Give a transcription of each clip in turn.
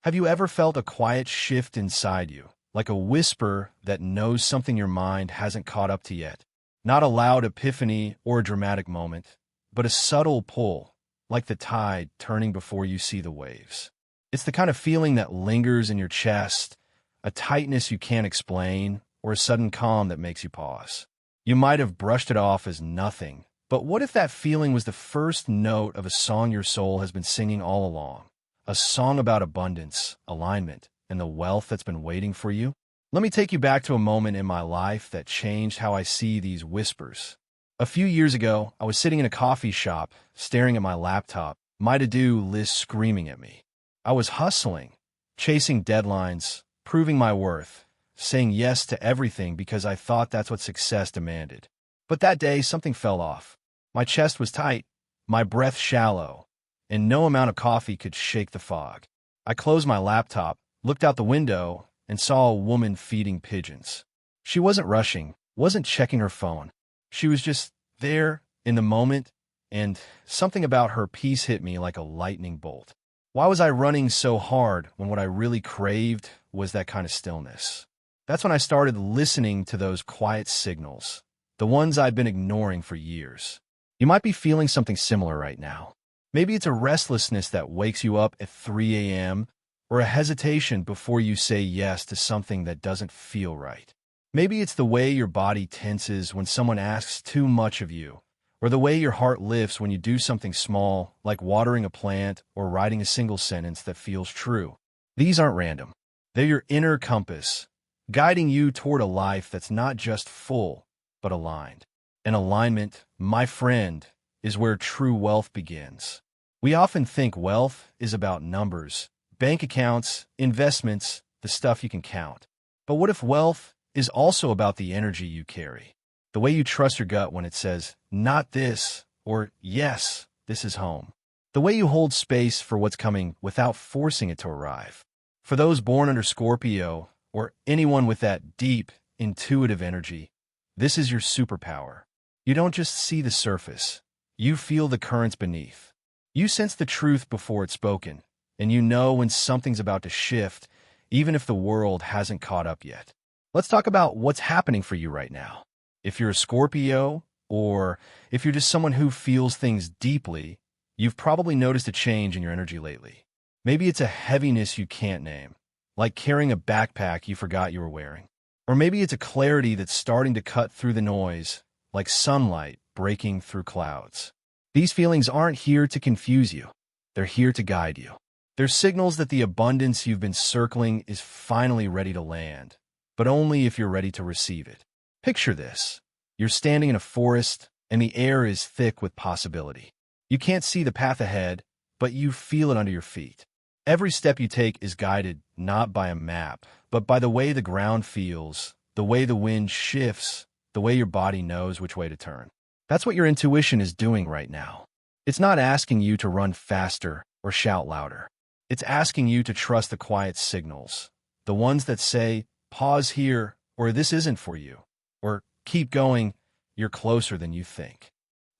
Have you ever felt a quiet shift inside you, like a whisper that knows something your mind hasn't caught up to yet? Not a loud epiphany or a dramatic moment, but a subtle pull, like the tide turning before you see the waves. It's the kind of feeling that lingers in your chest, a tightness you can't explain, or a sudden calm that makes you pause. You might have brushed it off as nothing, but what if that feeling was the first note of a song your soul has been singing all along? A song about abundance, alignment, and the wealth that's been waiting for you? Let me take you back to a moment in my life that changed how I see these whispers. A few years ago, I was sitting in a coffee shop, staring at my laptop, my to-do list screaming at me. I was hustling, chasing deadlines, proving my worth, saying yes to everything because I thought that's what success demanded. But that day, something fell off. My chest was tight, my breath shallow, and no amount of coffee could shake the fog. I closed my laptop, looked out the window, and saw a woman feeding pigeons. She wasn't rushing, wasn't checking her phone. She was just there in the moment, and something about her peace hit me like a lightning bolt. Why was I running so hard when what I really craved was that kind of stillness? That's when I started listening to those quiet signals, the ones I'd been ignoring for years. You might be feeling something similar right now. Maybe it's a restlessness that wakes you up at 3 a.m., or a hesitation before you say yes to something that doesn't feel right. Maybe it's the way your body tenses when someone asks too much of you, or the way your heart lifts when you do something small, like watering a plant or writing a single sentence that feels true. These aren't random. They're your inner compass, guiding you toward a life that's not just full, but aligned. And alignment, my friend, is where true wealth begins. We often think wealth is about numbers, bank accounts, investments, the stuff you can count. But what if wealth is also about the energy you carry? The way you trust your gut when it says, not this, or yes, this is home. The way you hold space for what's coming without forcing it to arrive. For those born under Scorpio, or anyone with that deep, intuitive energy, this is your superpower. You don't just see the surface. You feel the currents beneath. You sense the truth before it's spoken, and you know when something's about to shift, even if the world hasn't caught up yet. Let's talk about what's happening for you right now. If you're a Scorpio, or if you're just someone who feels things deeply, you've probably noticed a change in your energy lately. Maybe it's a heaviness you can't name, like carrying a backpack you forgot you were wearing. Or maybe it's a clarity that's starting to cut through the noise, like sunlight breaking through clouds. These feelings aren't here to confuse you. They're here to guide you. They're signals that the abundance you've been circling is finally ready to land, but only if you're ready to receive it. Picture this. You're standing in a forest, and the air is thick with possibility. You can't see the path ahead, but you feel it under your feet. Every step you take is guided not by a map, but by the way the ground feels, the way the wind shifts, the way your body knows which way to turn. That's what your intuition is doing right now. It's not asking you to run faster or shout louder. It's asking you to trust the quiet signals, the ones that say, pause here, or this isn't for you, or keep going, you're closer than you think.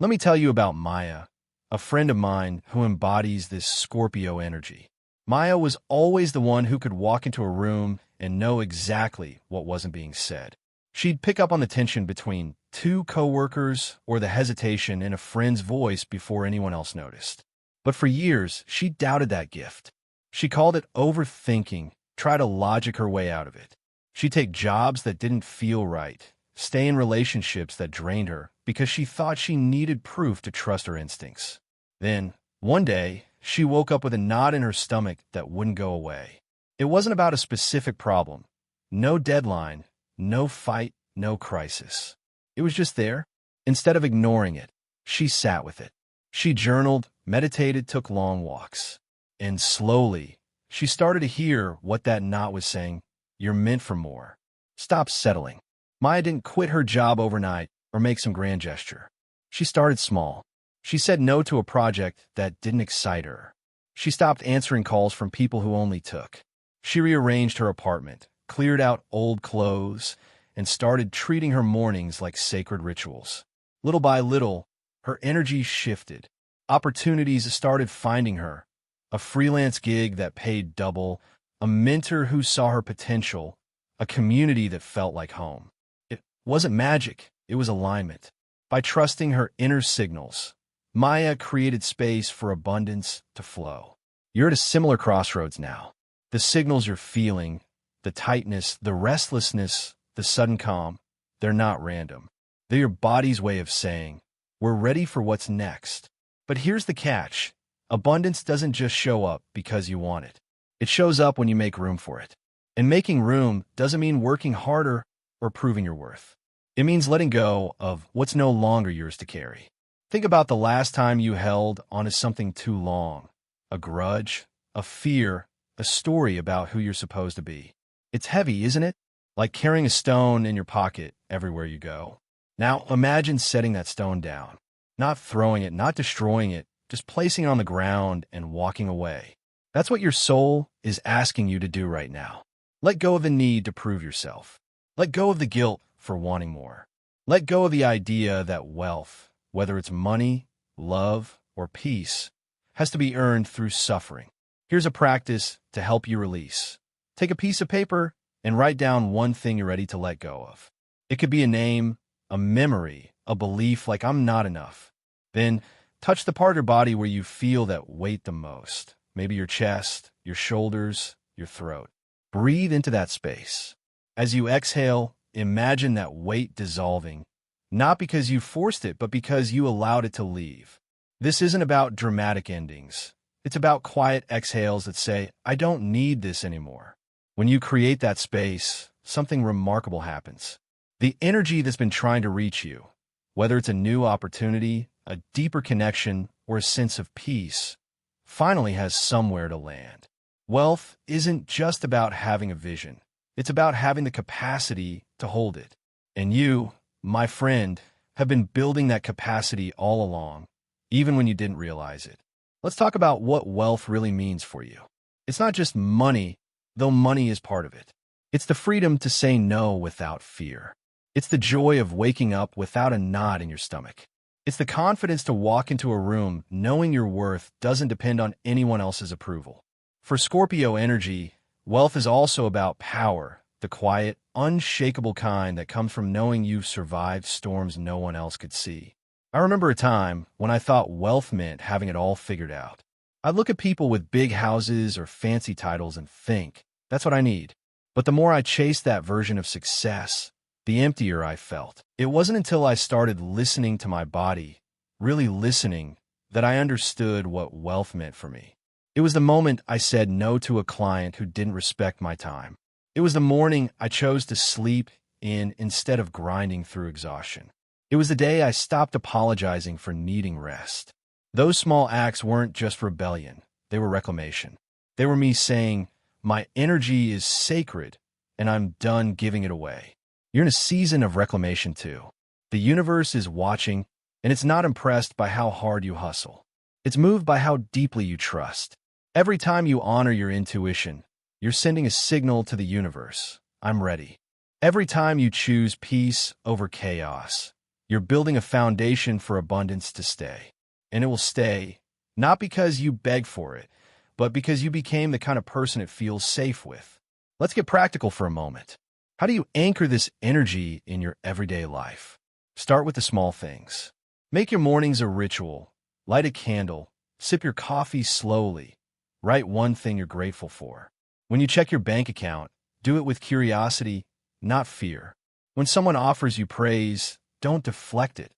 Let me tell you about Maya, a friend of mine who embodies this Scorpio energy. Maya was always the one who could walk into a room and know exactly what wasn't being said. She'd pick up on the tension between two coworkers or the hesitation in a friend's voice before anyone else noticed. But for years, she doubted that gift. She called it overthinking, tried to logic her way out of it. She'd take jobs that didn't feel right, stay in relationships that drained her because she thought she needed proof to trust her instincts. Then, one day, she woke up with a knot in her stomach that wouldn't go away. It wasn't about a specific problem. No deadline, no fight, no crisis. It was just there. Instead of ignoring it, she sat with it. She journaled, meditated, took long walks. And slowly, she started to hear what that knot was saying. You're meant for more. Stop settling. Maya didn't quit her job overnight or make some grand gesture. She started small. She said no to a project that didn't excite her. She stopped answering calls from people who only took. She rearranged her apartment, cleared out old clothes, and started treating her mornings like sacred rituals. Little by little, her energy shifted. Opportunities started finding her. a freelance gig that paid double, a mentor who saw her potential, a community that felt like home. It wasn't magic, it was alignment. By trusting her inner signals, Maya created space for abundance to flow. You're at a similar crossroads now. The signals you're feeling, the tightness, the restlessness, the sudden calm, they're not random. They're your body's way of saying, we're ready for what's next. But here's the catch. Abundance doesn't just show up because you want it. It shows up when you make room for it. And making room doesn't mean working harder or proving your worth. It means letting go of what's no longer yours to carry. Think about the last time you held onto something too long. A grudge, a fear, a story about who you're supposed to be. It's heavy, isn't it? Like carrying a stone in your pocket everywhere you go. Now imagine setting that stone down. Not throwing it, not destroying it, just placing it on the ground and walking away. That's what your soul is asking you to do right now. Let go of the need to prove yourself. Let go of the guilt for wanting more. Let go of the idea that wealth, whether it's money, love, or peace, has to be earned through suffering. Here's a practice to help you release. Take a piece of paper and write down one thing you're ready to let go of. It could be a name, a memory, a belief like I'm not enough. Then touch the part of your body where you feel that weight the most. Maybe your chest, your shoulders, your throat. Breathe into that space. As you exhale, imagine that weight dissolving, not because you forced it, but because you allowed it to leave. This isn't about dramatic endings. It's about quiet exhales that say, I don't need this anymore. When you create that space, something remarkable happens. The energy that's been trying to reach you, whether it's a new opportunity, a deeper connection, or a sense of peace, finally has somewhere to land. Wealth isn't just about having a vision. It's about having the capacity to hold it. And you, my friend, have been building that capacity all along, even when you didn't realize it. Let's talk about what wealth really means for you. It's not just money, though money is part of it. It's the freedom to say no without fear. It's the joy of waking up without a knot in your stomach. It's the confidence to walk into a room knowing your worth doesn't depend on anyone else's approval. For Scorpio energy, wealth is also about power, the quiet, unshakable kind that comes from knowing you've survived storms no one else could see. I remember a time when I thought wealth meant having it all figured out. I'd look at people with big houses or fancy titles and think, that's what I need. But the more I chased that version of success, the emptier I felt. It wasn't until I started listening to my body, really listening, that I understood what wealth meant for me. It was the moment I said no to a client who didn't respect my time. It was the morning I chose to sleep in instead of grinding through exhaustion. It was the day I stopped apologizing for needing rest. Those small acts weren't just rebellion, they were reclamation. They were me saying, my energy is sacred, and I'm done giving it away. You're in a season of reclamation too. The universe is watching, and it's not impressed by how hard you hustle. It's moved by how deeply you trust. Every time you honor your intuition, you're sending a signal to the universe, I'm ready. Every time you choose peace over chaos, you're building a foundation for abundance to stay. And it will stay, not because you beg for it, but because you became the kind of person it feels safe with. Let's get practical for a moment. How do you anchor this energy in your everyday life? Start with the small things. Make your mornings a ritual. Light a candle. Sip your coffee slowly. Write one thing you're grateful for. When you check your bank account, do it with curiosity, not fear. When someone offers you praise, don't deflect it.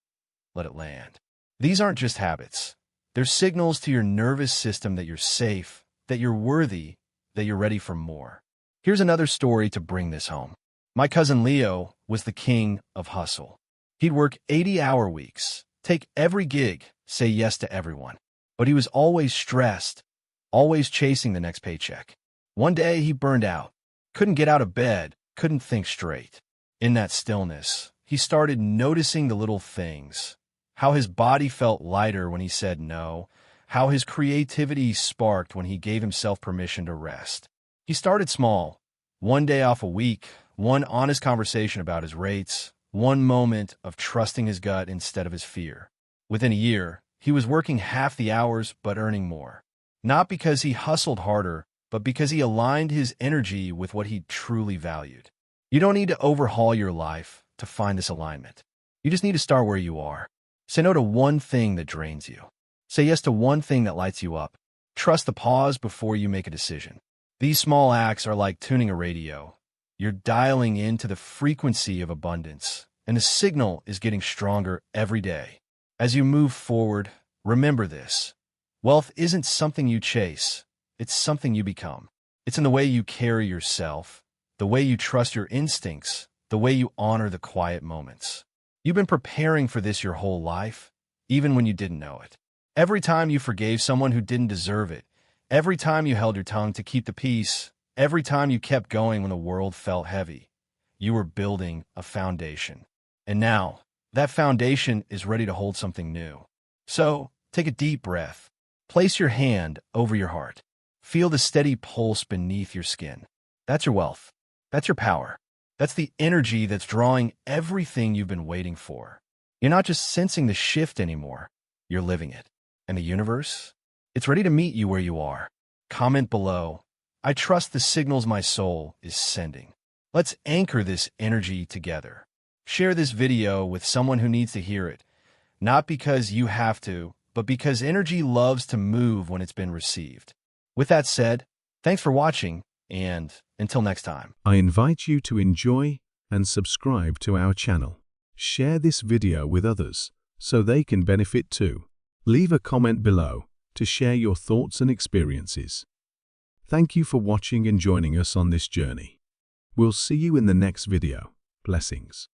Let it land. These aren't just habits. They're signals to your nervous system that you're safe, that you're worthy, that you're ready for more. Here's another story to bring this home. My cousin Leo was the king of hustle. He'd work 80-hour weeks, take every gig, say yes to everyone. But he was always stressed, always chasing the next paycheck. One day he burned out, couldn't get out of bed, couldn't think straight. In that stillness, he started noticing the little things. How his body felt lighter when he said no, how his creativity sparked when he gave himself permission to rest. He started small, one day off a week, one honest conversation about his rates, one moment of trusting his gut instead of his fear. Within a year, he was working half the hours but earning more. Not because he hustled harder, but because he aligned his energy with what he truly valued. You don't need to overhaul your life to find this alignment. You just need to start where you are. Say no to one thing that drains you. Say yes to one thing that lights you up. Trust the pause before you make a decision. These small acts are like tuning a radio. You're dialing into the frequency of abundance, and the signal is getting stronger every day. As you move forward, remember this. Wealth isn't something you chase. It's something you become. It's in the way you carry yourself, the way you trust your instincts, the way you honor the quiet moments. You've been preparing for this your whole life, even when you didn't know it. Every time you forgave someone who didn't deserve it, every time you held your tongue to keep the peace, every time you kept going when the world felt heavy, you were building a foundation. And now, that foundation is ready to hold something new. So, take a deep breath. Place your hand over your heart. Feel the steady pulse beneath your skin. That's your wealth. That's your power. That's the energy that's drawing everything you've been waiting for. You're not just sensing the shift anymore. You're living it. And the universe? It's ready to meet you where you are. Comment below. I trust the signals my soul is sending. Let's anchor this energy together. Share this video with someone who needs to hear it. Not because you have to, but because energy loves to move when it's been received. With that said, thanks for watching, and until next time. I invite you to enjoy and subscribe to our channel. Share this video with others so they can benefit too. Leave a comment below to share your thoughts and experiences. Thank you for watching and joining us on this journey. We'll see you in the next video. Blessings.